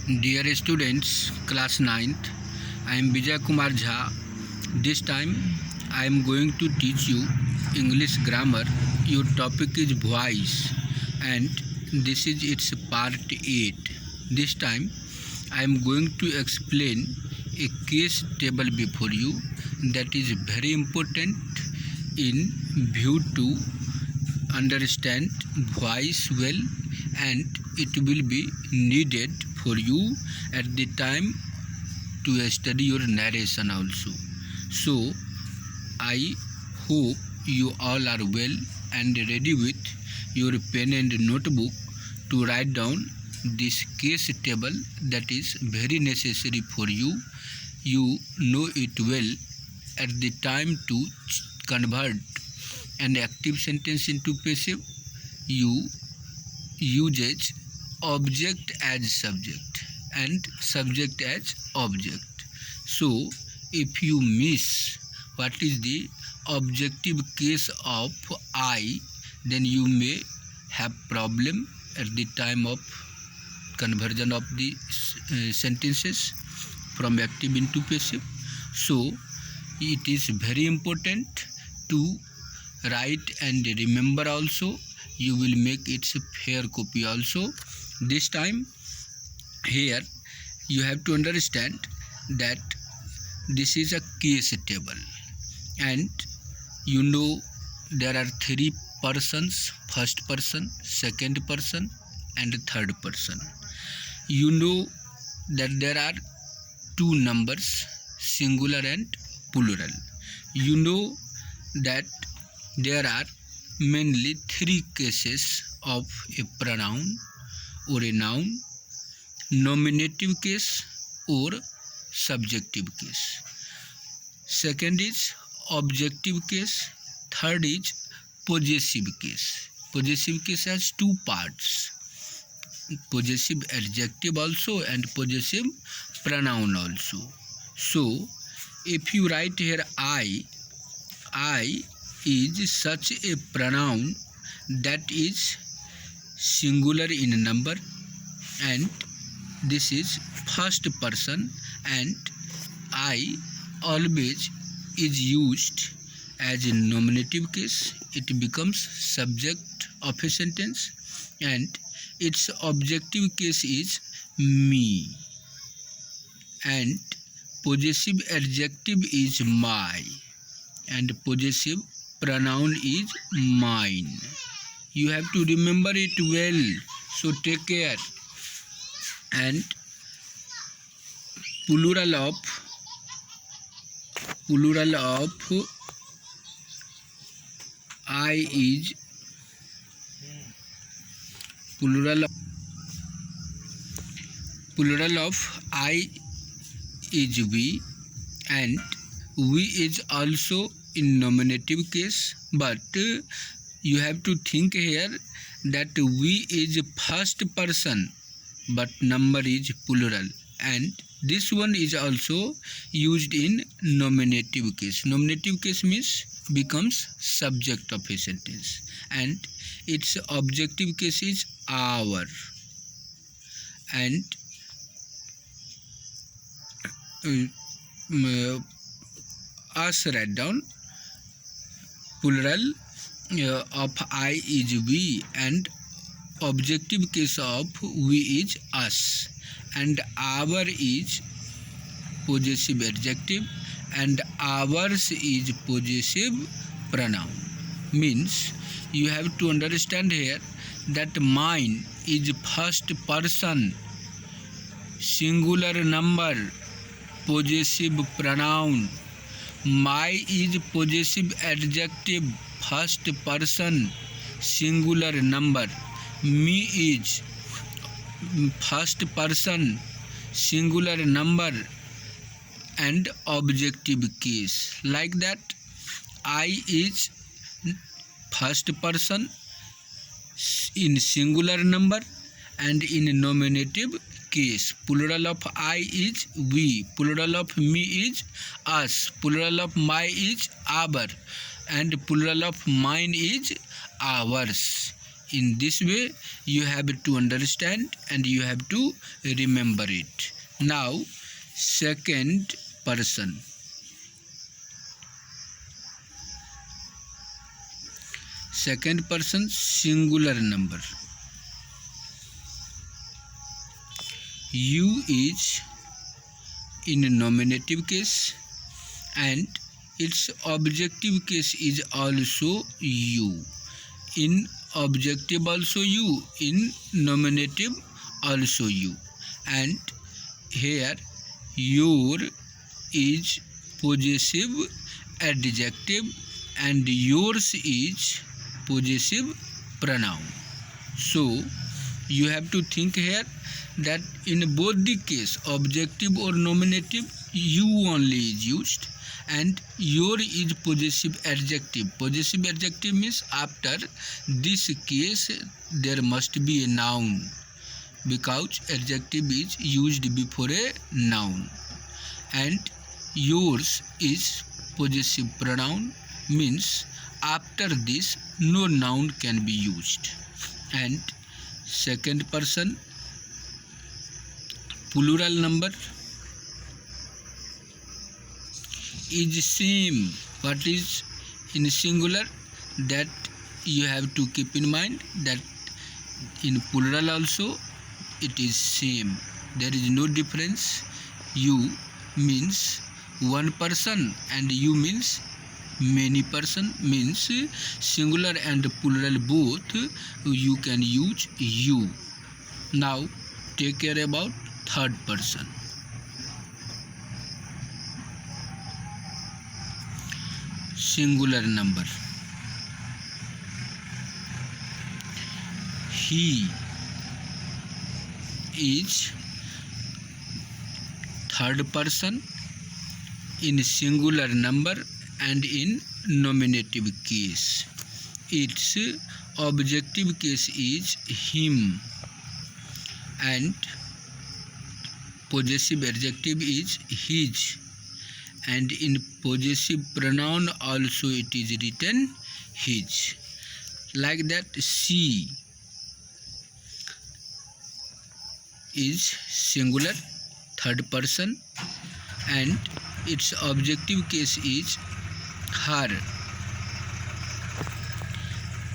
Dear students, class 9th, I am Vijay Kumar Jha. This time I am going to teach you English grammar. Your topic is voice and this is its part 8. This time I am going to explain a case table before you that is very important in view to understand voice well, and it will be needed for you at the time to study your narration also. So I hope you all are well and ready with your pen and notebook to write down this case table that is very necessary for you. You know it well at the time to convert an active sentence into passive. You uses object as subject and subject as object. So if you miss what is the objective case of I, then you may have problem at the time of conversion of the sentences from active into passive. So it is very important to write and remember also. You will make its fair copy also. This time here you have to understand that this is a case table, and you know there are three persons: first person, second person and third person. You know that there are two numbers, singular and plural. You know that there are mainly three cases of a pronoun or a noun: nominative case or subjective case. Second is objective case. Third is possessive case. Possessive case has two parts: possessive adjective also and possessive pronoun also. So if you write here I is such a pronoun that is singular in number, and this is first person, and I always is used as a nominative case. It becomes subject of a sentence, and its objective case is me, and possessive adjective is my, and possessive pronoun is mine. You have to remember it well, so take care. And plural of I is plural of I is we, and we is also in nominative case, but you have to think here that we is first person but number is plural, and this one is also used in nominative case. Nominative case means becomes subject of a sentence, and its objective case is our. And us write down plural of I is we, and objective case of we is us, and our is possessive adjective, and ours is possessive pronoun. Means you have to understand here that mine is first person, singular number, possessive pronoun. My is possessive adjective, first person, singular number. Me is first person, singular number and objective case. Like that, I is first person in singular number and in nominative case. Plural of I is we, plural of me is us, plural of my is our, and plural of mine is ours. In this way you have to understand and you have to remember it. Now second person. Second person singular number. You is in nominative case and its objective case is also you. In objective also you, in nominative also you. And here your is possessive adjective and yours is possessive pronoun. So you have to think here that in both the case, objective or nominative, you only is used, and your is possessive adjective. Possessive adjective means after this case there must be a noun, because adjective is used before a noun. And yours is possessive pronoun means after this no noun can be used. And second person plural number is same. What is in singular, that you have to keep in mind that in plural also it is same. There is no difference. You means one person and you means many person, means singular and plural both you can use you. Now take care about third person. Singular number. He is third person in singular number and in nominative case. Its objective case is him and possessive adjective is his, and in possessive pronoun also it is written his. Like that, she is singular third person and its objective case is her,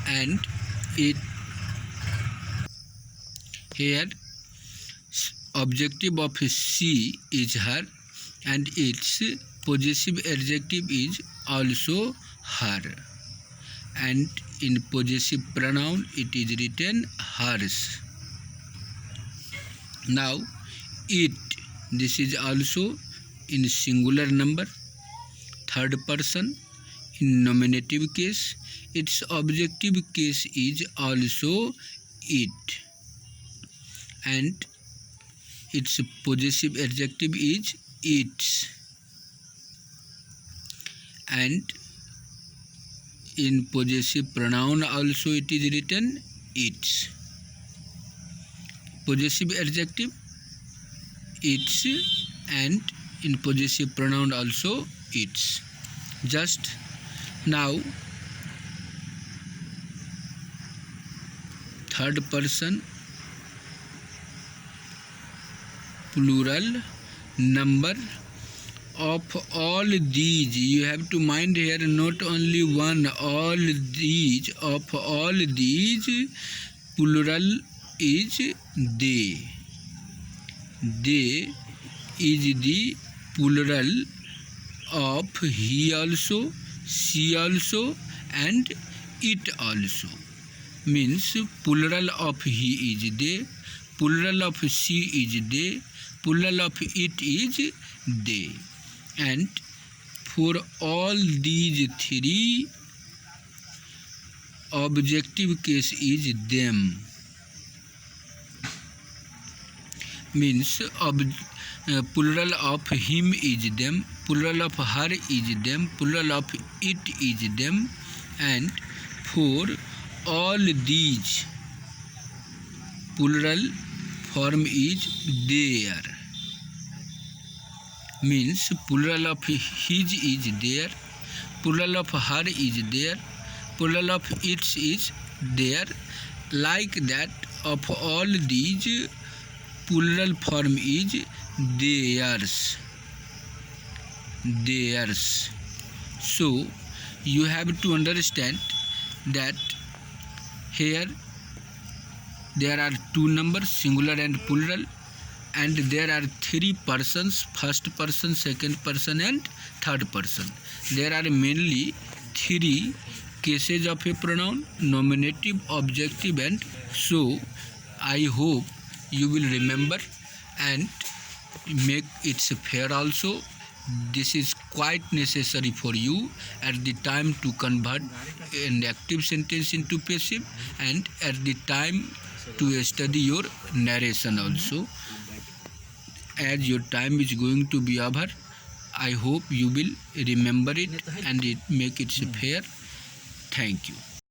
and it here objective of she is her and its possessive adjective is also her, and in possessive pronoun it is written hers. Now it, this is also in singular number third person in nominative case. Its objective case is also it, and its possessive adjective is its, and in possessive pronoun also it is written its. Possessive adjective its, and in possessive pronoun also its. Just now third person plural number. Of all these, you have to mind here not only one, all these, of all these plural is they. They is the plural of he also, she also and it also. Means plural of he is they, plural of she is they, plural of it is they. And for all these three, objective case is them. Means plural of him is them, plural of her is them, plural of it is them, and for all these plural form is their. Means plural of his is there, plural of her is there, plural of its is there, like that of all these, plural form is theirs. Theirs. So you have to understand that here there are two numbers, singular and plural, and there are three persons, first person, second person and third person. There are mainly three cases of a pronoun: nominative, objective and so. I hope you will remember and make it fair also. This is quite necessary for you at the time to convert an active sentence into passive and at the time to study your narration also. As your time is going to be over, I hope you will remember it and make it fair. Thank you.